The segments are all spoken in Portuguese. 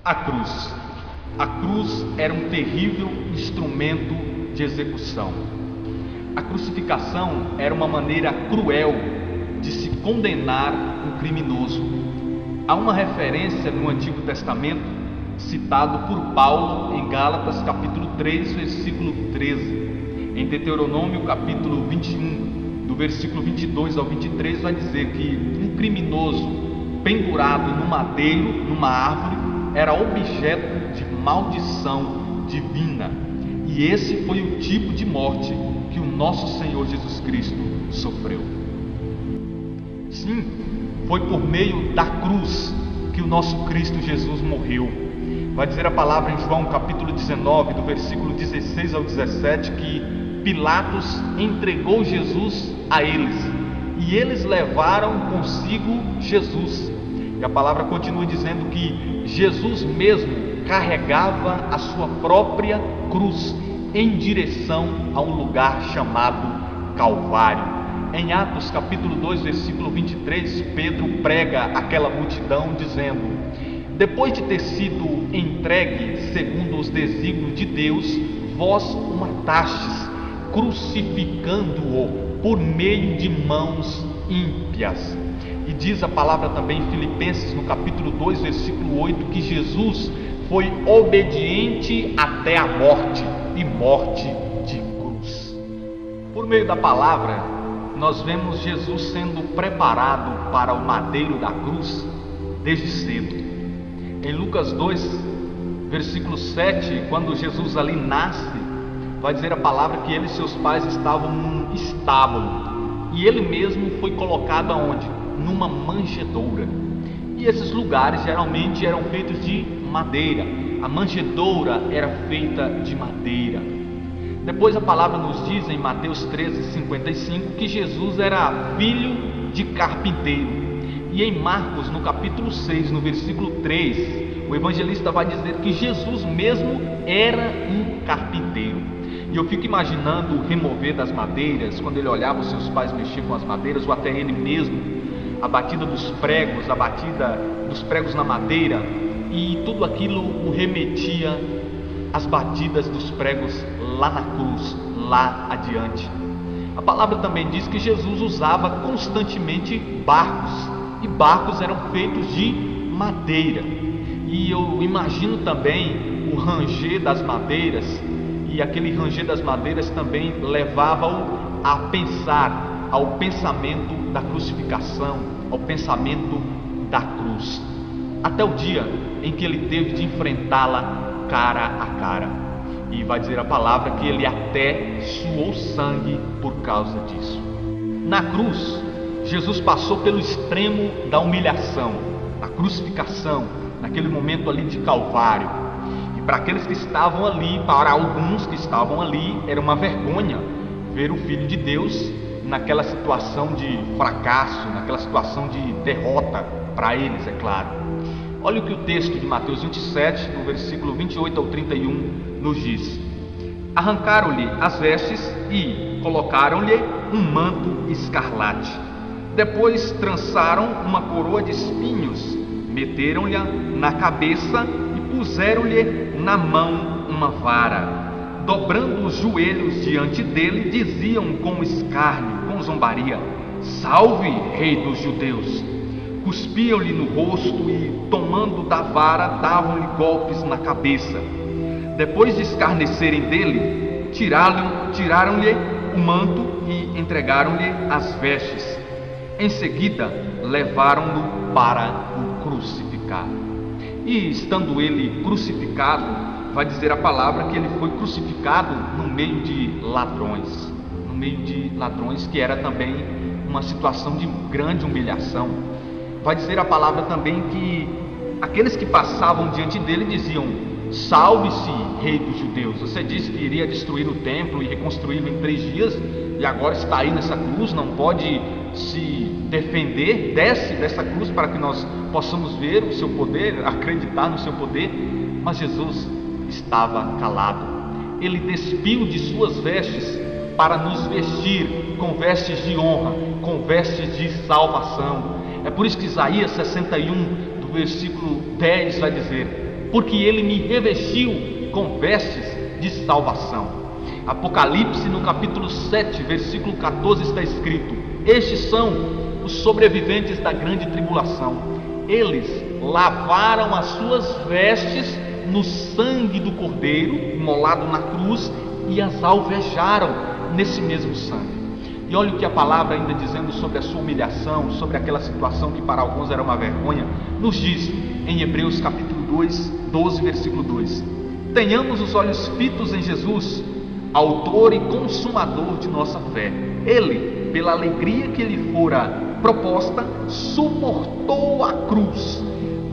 A cruz. A cruz era um terrível instrumento de execução. A crucificação era uma maneira cruel de se condenar um criminoso. Há uma referência no Antigo Testamento, citado por Paulo em Gálatas capítulo 3, versículo 13. Em Deuteronômio capítulo 21, do versículo 22 ao 23, vai dizer que um criminoso pendurado no madeiro, numa árvore, era objeto de maldição divina. E esse foi o tipo de morte que o nosso Senhor Jesus Cristo sofreu. Sim, foi por meio da cruz que o nosso Cristo Jesus morreu. Vai dizer a palavra em João capítulo 19, do versículo 16 ao 17, que Pilatos entregou Jesus a eles, e eles levaram consigo Jesus. E a palavra continua dizendo que Jesus mesmo carregava a sua própria cruz em direção a um lugar chamado Calvário. Em Atos capítulo 2, versículo 23, Pedro prega àquela multidão dizendo: depois de ter sido entregue segundo os desígnios de Deus, vós o matastes, crucificando-o por meio de mãos ímpias. E diz a palavra também em Filipenses, no capítulo 2, versículo 8, que Jesus foi obediente até a morte, e morte de cruz. Por meio da palavra, nós vemos Jesus sendo preparado para o madeiro da cruz desde cedo. Em Lucas 2, versículo 7, quando Jesus ali nasce, vai dizer a palavra que ele e seus pais estavam num estábulo, e ele mesmo foi colocado aonde? Numa manjedoura. E esses lugares geralmente eram feitos de madeira. A manjedoura era feita de madeira. Depois a palavra nos diz em Mateus 13:55 que Jesus era filho de carpinteiro. E em Marcos, no capítulo 6, no versículo 3, o evangelista vai dizer que Jesus mesmo era um carpinteiro. E eu fico imaginando o remover das madeiras, quando ele olhava os seus pais mexer com as madeiras, ou até ele mesmo, a batida dos pregos, a batida dos pregos na madeira, e tudo aquilo o remetia às batidas dos pregos lá na cruz, lá adiante. A palavra também diz que Jesus usava constantemente barcos, e barcos eram feitos de madeira. E eu imagino também o ranger das madeiras, e aquele ranger das madeiras também levava-o a pensar ao pensamento da crucificação, ao pensamento da cruz, até o dia em que ele teve de enfrentá-la cara a cara. E vai dizer a palavra que ele até suou sangue por causa disso. Na cruz, Jesus passou pelo extremo da humilhação, a crucificação, naquele momento ali de Calvário. E para aqueles que estavam ali, para alguns que estavam ali, era uma vergonha ver o Filho de Deus naquela situação de fracasso, naquela situação de derrota, para eles, é claro. Olha o que o texto de Mateus 27, no versículo 28 ao 31, nos diz: arrancaram-lhe as vestes e colocaram-lhe um manto escarlate. Depois trançaram uma coroa de espinhos, meteram-lhe na cabeça e puseram-lhe na mão uma vara. Dobrando os joelhos diante dele, diziam com escárnio, com zombaria: salve, rei dos judeus! Cuspiam-lhe no rosto e, tomando da vara, davam-lhe golpes na cabeça. Depois de escarnecerem dele, tiraram-lhe o manto e entregaram-lhe as vestes. Em seguida, levaram-no para o crucificar. E, estando ele crucificado, vai dizer a palavra que ele foi crucificado no meio de ladrões. No meio de ladrões, que era também uma situação de grande humilhação. Vai dizer a palavra também que aqueles que passavam diante dele diziam: salve-se, rei dos judeus! Você disse que iria destruir o templo e reconstruí-lo em 3 dias, e agora está aí nessa cruz, não pode se defender. Desce dessa cruz para que nós possamos ver o seu poder, acreditar no seu poder. Mas Jesus estava calado. Ele despiu de suas vestes para nos vestir com vestes de honra, com vestes de salvação. É por isso que Isaías 61, do versículo 10, vai dizer: porque ele me revestiu com vestes de salvação. Apocalipse, no capítulo 7, versículo 14, está escrito: estes são os sobreviventes da grande tribulação. Eles lavaram as suas vestes no sangue do Cordeiro, imolado na cruz, e as alvejaram nesse mesmo sangue. E olha o que a palavra, ainda dizendo sobre a sua humilhação, sobre aquela situação que para alguns era uma vergonha, nos diz em Hebreus capítulo 12, versículo 2: tenhamos os olhos fitos em Jesus, autor e consumador de nossa fé. Ele, pela alegria que lhe fora proposta, suportou a cruz,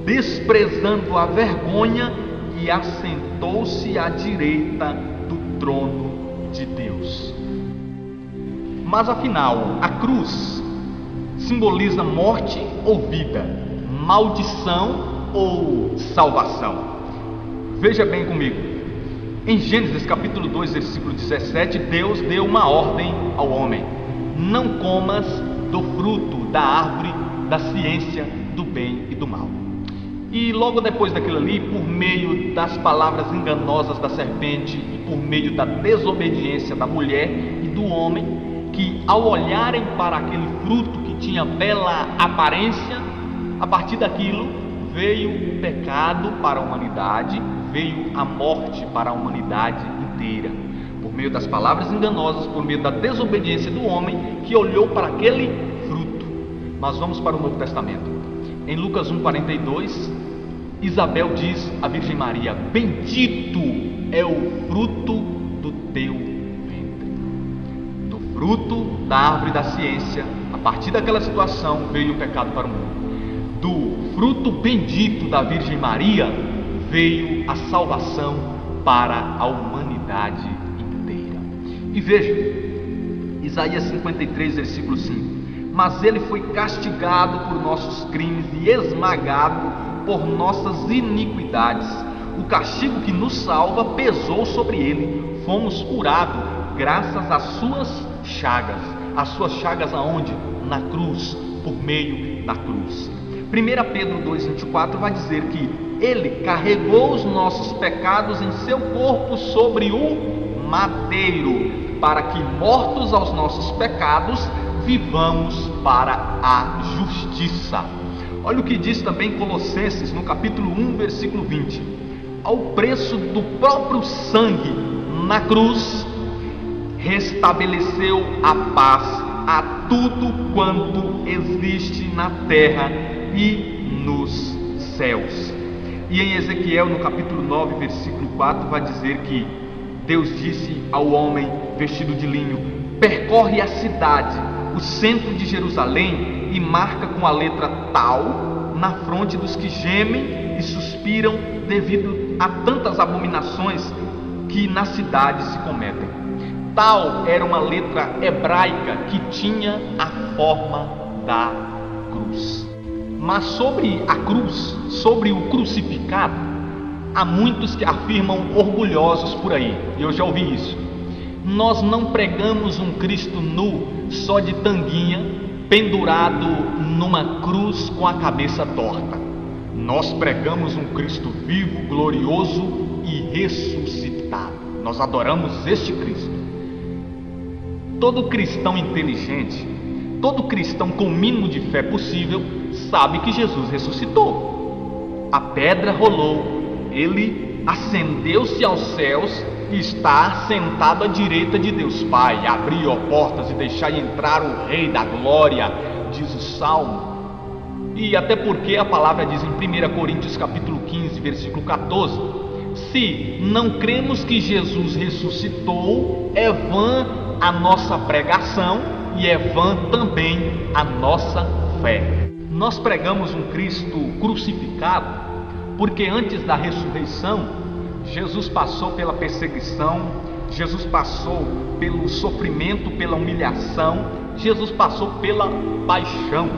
desprezando a vergonha, e assentou-se à direita do trono de Deus. Mas afinal, a cruz simboliza morte ou vida, maldição ou salvação? Veja bem comigo. Em Gênesis capítulo 2, versículo 17, Deus deu uma ordem ao homem: não comas do fruto da árvore da ciência do bem e do mal. E logo depois daquilo ali, por meio das palavras enganosas da serpente e por meio da desobediência da mulher e do homem, que ao olharem para aquele fruto que tinha bela aparência, a partir daquilo veio o pecado para a humanidade, veio a morte para a humanidade inteira, por meio das palavras enganosas, por meio da desobediência do homem que olhou para aquele fruto. Mas vamos para o Novo Testamento. Em Lucas 1,42, Isabel diz à Virgem Maria: bendito é o fruto do teu ventre. Do fruto da árvore da ciência, a partir daquela situação, veio o pecado para o mundo. Do fruto bendito da Virgem Maria veio a salvação para a humanidade inteira. E veja, Isaías 53, versículo 5: mas ele foi castigado por nossos crimes e esmagado por nossas iniquidades. O castigo que nos salva pesou sobre ele. Fomos curados graças às suas chagas. As suas chagas aonde? Na cruz, por meio da cruz. 1 Pedro 2,24 vai dizer que ele carregou os nossos pecados em seu corpo sobre o madeiro, para que, mortos aos nossos pecados, vivamos para a justiça. Olha o que diz também Colossenses, no capítulo 1, versículo 20: ao preço do próprio sangue na cruz, restabeleceu a paz a tudo quanto existe na terra e nos céus. E em Ezequiel, no capítulo 9, versículo 4, vai dizer que Deus disse ao homem vestido de linho: percorre a cidade, o centro de Jerusalém, e marca com a letra tal na fronte dos que gemem e suspiram devido a tantas abominações que na cidade se cometem. Tal era uma letra hebraica que tinha a forma da cruz. Mas sobre a cruz, sobre o crucificado, há muitos que afirmam orgulhosos por aí, e eu já ouvi isso: nós não pregamos um Cristo nu, só de tanguinha, pendurado numa cruz com a cabeça torta. Nós pregamos um Cristo vivo, glorioso e ressuscitado. Nós adoramos este Cristo. Todo cristão inteligente, todo cristão com o mínimo de fé possível, sabe que Jesus ressuscitou. A pedra rolou, ele ascendeu-se aos céus e está sentado à direita de Deus Pai. Abriu portas e deixai entrar o Rei da Glória, diz o Salmo. E até porque a palavra diz em 1 Coríntios capítulo 15, versículo 14: se não cremos que Jesus ressuscitou, é vã a nossa pregação e é vã também a nossa fé. Nós pregamos um Cristo crucificado porque antes da ressurreição Jesus passou pela perseguição, Jesus passou pelo sofrimento, pela humilhação, Jesus passou pela paixão.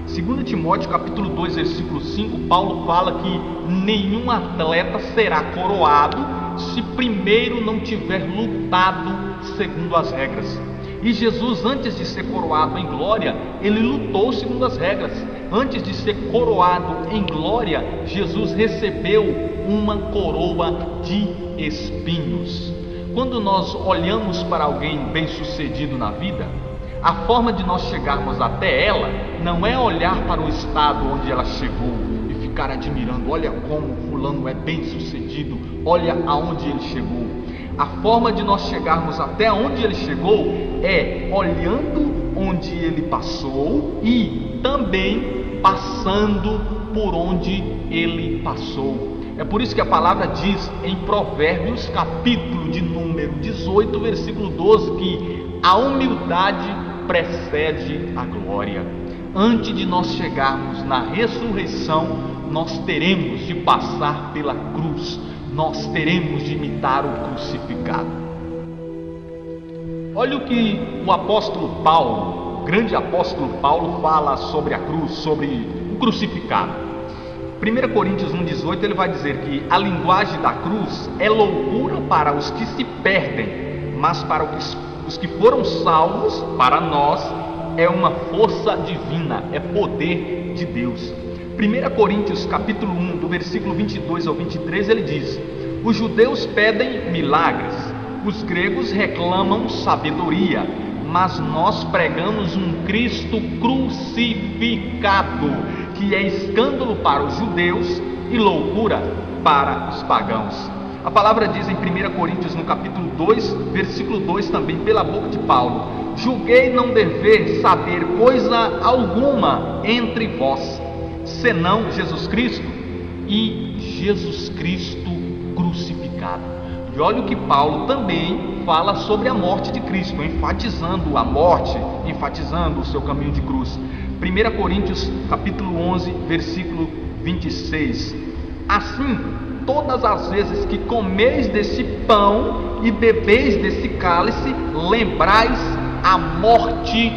2 Timóteo capítulo 2, versículo 5, Paulo fala que nenhum atleta será coroado se primeiro não tiver lutado segundo as regras. E Jesus, antes de ser coroado em glória, ele lutou segundo as regras. Antes de ser coroado em glória, Jesus recebeu uma coroa de espinhos. Quando nós olhamos para alguém bem-sucedido na vida, a forma de nós chegarmos até ela não é olhar para o estado onde ela chegou e ficar admirando, olha como fulano é bem-sucedido, olha aonde ele chegou. A forma de nós chegarmos até onde ele chegou é olhando onde ele passou e também passando por onde ele passou. É por isso que a palavra diz em Provérbios, capítulo de número 18, versículo 12, que a humildade precede a glória. Antes de nós chegarmos na ressurreição, nós teremos de passar pela cruz, nós teremos de imitar o crucificado. Olha o que o apóstolo Paulo, o grande apóstolo Paulo, fala sobre a cruz, sobre o crucificado. 1 Coríntios 1,18 ele vai dizer que a linguagem da cruz é loucura para os que se perdem, mas para os que foram salvos, para nós, é uma força divina, é poder de Deus. 1 Coríntios capítulo 1, do versículo 22 ao 23, ele diz: os judeus pedem milagres, os gregos reclamam sabedoria, mas nós pregamos um Cristo crucificado, que é escândalo para os judeus e loucura para os pagãos. A palavra diz em 1 Coríntios no capítulo 2, versículo 2 também, pela boca de Paulo: julguei não dever saber coisa alguma entre vós, senão Jesus Cristo e Jesus Cristo crucificado. E olha o que Paulo também fala sobre a morte de Cristo, enfatizando a morte, enfatizando o seu caminho de cruz. 1 Coríntios capítulo 11, versículo 26: assim, todas as vezes que comeis desse pão e bebeis desse cálice, lembrais a morte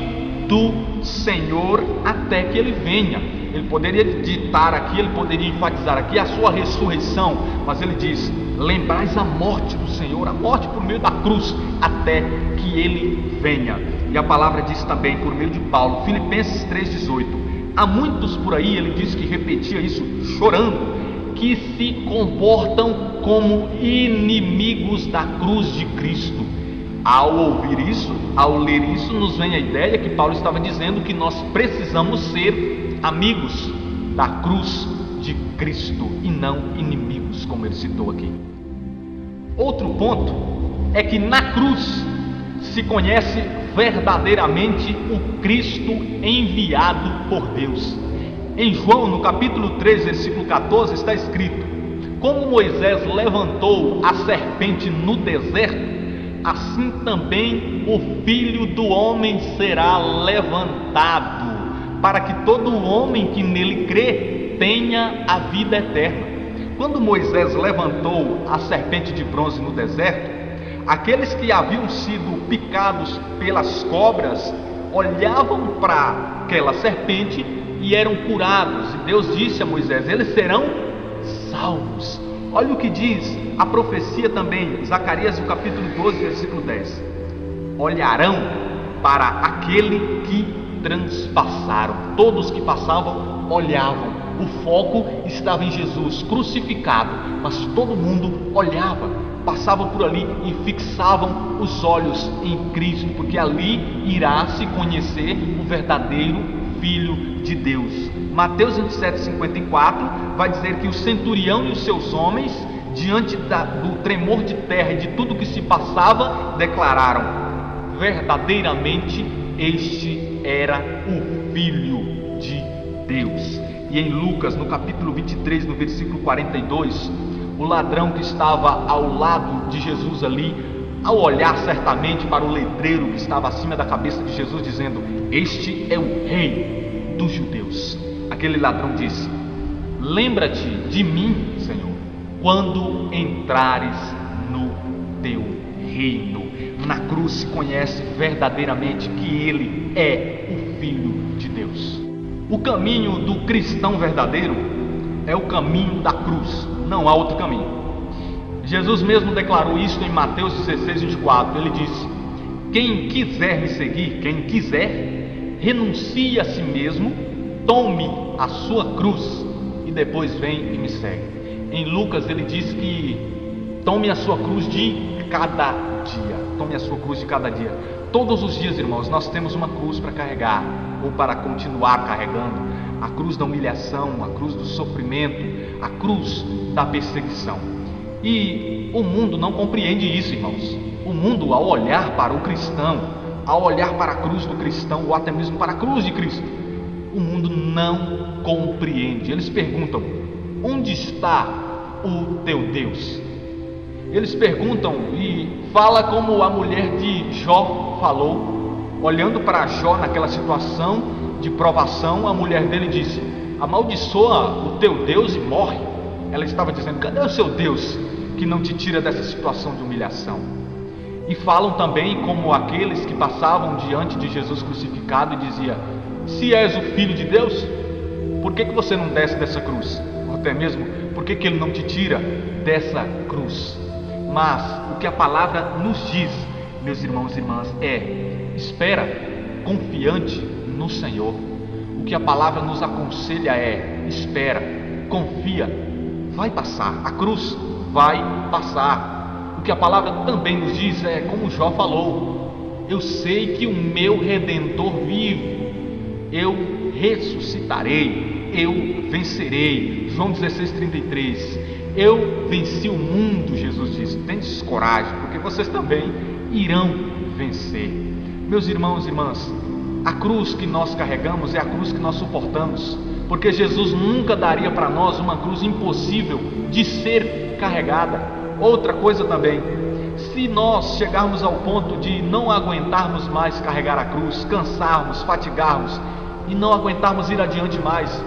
do Senhor até que ele venha. Ele poderia ditar aqui, ele poderia enfatizar aqui a sua ressurreição, mas ele diz: lembrais a morte do Senhor, a morte por meio da cruz, até que ele venha. E a palavra diz também por meio de Paulo, Filipenses 3,18: há muitos por aí, ele diz que repetia isso chorando, que se comportam como inimigos da cruz de Cristo. Ao ouvir isso, ao ler isso, nos vem a ideia que Paulo estava dizendo que nós precisamos ser amigos da cruz de Cristo e não inimigos, como ele citou aqui. Outro ponto é que na cruz se conhece verdadeiramente o Cristo enviado por Deus. Em João, no capítulo 3, versículo 14, está escrito: como Moisés levantou a serpente no deserto, assim também o Filho do Homem será levantado, para que todo homem que nele crê tenha a vida eterna. Quando Moisés levantou a serpente de bronze no deserto, aqueles que haviam sido picados pelas cobras olhavam para aquela serpente e eram curados. E Deus disse a Moisés: eles serão salvos. Olha o que diz a profecia também, Zacarias, no capítulo 12, versículo 10: olharão para aquele que transpassaram. Todos que passavam olhavam, o foco estava em Jesus crucificado, mas todo mundo olhava, passava por ali e fixavam os olhos em Cristo, porque ali irá se conhecer o verdadeiro Filho de Deus. Mateus 27:54 vai dizer que o centurião e os seus homens, diante do tremor de terra e de tudo que se passava, declararam: verdadeiramente este era o Filho de Deus. E em Lucas, no capítulo 23, no versículo 42, o ladrão que estava ao lado de Jesus ali, ao olhar certamente para o letreiro que estava acima da cabeça de Jesus, dizendo: este é o Rei dos Judeus, aquele ladrão disse: lembra-te de mim, Senhor, quando entrares no teu reino. Na cruz se conhece verdadeiramente que ele é o Filho de Deus. O caminho do cristão verdadeiro é o caminho da cruz, não há outro caminho. Jesus mesmo declarou isso em Mateus 16:24. Ele disse: quem quiser me seguir, quem quiser, renuncie a si mesmo, tome a sua cruz e depois vem e me segue. Em Lucas ele diz que tome a sua cruz de cada dia. Tome a sua cruz de cada dia. Todos os dias, irmãos, nós temos uma cruz para carregar, ou para continuar carregando. A cruz da humilhação, a cruz do sofrimento, a cruz da perseguição. E o mundo não compreende isso, irmãos. O mundo, ao olhar para o cristão, ao olhar para a cruz do cristão, ou até mesmo para a cruz de Cristo, o mundo não compreende. Eles perguntam: onde está o teu Deus? Eles perguntam e fala como a mulher de Jó falou, olhando para Jó naquela situação de provação. A mulher dele disse: amaldiçoa o teu Deus e morre. Ela estava dizendo: cadê o seu Deus que não te tira dessa situação de humilhação? E falam também como aqueles que passavam diante de Jesus crucificado e dizia: se és o Filho de Deus, por que você não desce dessa cruz? Ou até mesmo, por que ele não te tira dessa cruz? Mas o que a palavra nos diz, meus irmãos e irmãs, é: espera confiante no Senhor. O que a palavra nos aconselha é: espera, confia, vai passar, a cruz vai passar. O que a palavra também nos diz é como Jó falou: eu sei que o meu Redentor vive, eu ressuscitarei, eu vencerei. João 16:33. Eu venci o mundo, Jesus disse. Tendes coragem, porque vocês também irão vencer. Meus irmãos e irmãs, a cruz que nós carregamos é a cruz que nós suportamos, porque Jesus nunca daria para nós uma cruz impossível de ser carregada. Outra coisa também, se nós chegarmos ao ponto de não aguentarmos mais carregar a cruz, cansarmos, fatigarmos e não aguentarmos ir adiante mais,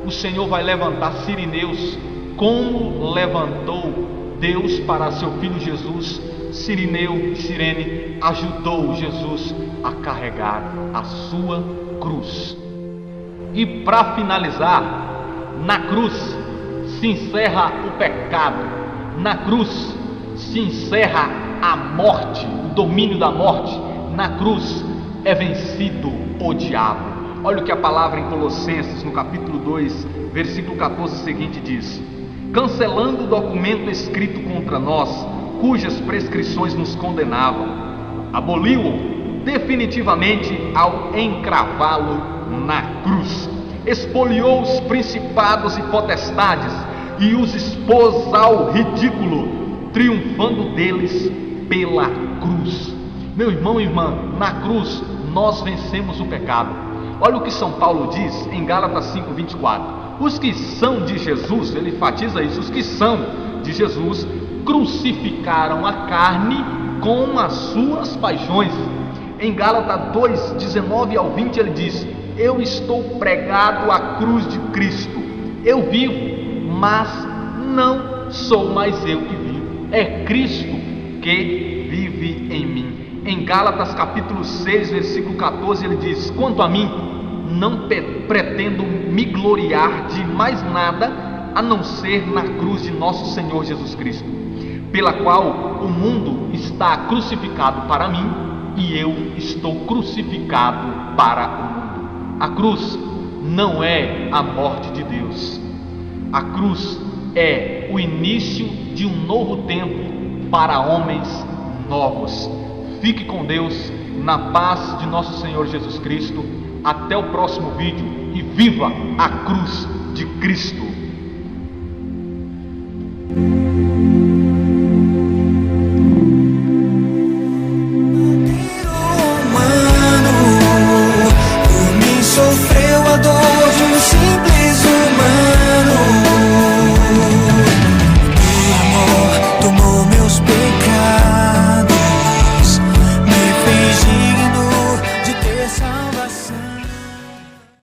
o Senhor vai levantar sirineus, como levantou Deus para seu Filho Jesus. Sirineu e Cirene ajudou Jesus a carregar a sua cruz. E para finalizar, na cruz se encerra o pecado, na cruz se encerra a morte, o domínio da morte. Na cruz é vencido o diabo. Olha o que a palavra em Colossenses, no capítulo 2, versículo 14 seguinte diz: cancelando o documento escrito contra nós, cujas prescrições nos condenavam, aboliu-o definitivamente ao encravá-lo na cruz. Expoliou os principados e potestades e os expôs ao ridículo, triunfando deles pela cruz. Meu irmão e irmã, na cruz nós vencemos o pecado. Olha o que São Paulo diz em Gálatas 5:24. Os que são de Jesus, ele enfatiza isso, os que são de Jesus crucificaram a carne com as suas paixões. Em Gálatas 2:19 ao 20 ele diz: eu estou pregado à cruz de Cristo, eu vivo, mas não sou mais eu que vivo, é Cristo que vive em mim. Em Gálatas capítulo 6, versículo 14 ele diz: quanto a mim, não pretendo me gloriar de mais nada a não ser na cruz de nosso Senhor Jesus Cristo, pela qual o mundo está crucificado para mim e eu estou crucificado para o mundo. A cruz não é a morte de Deus. A cruz é o início de um novo tempo para homens novos. Fique com Deus, na paz de nosso Senhor Jesus Cristo. Até o próximo vídeo e viva a cruz de Cristo.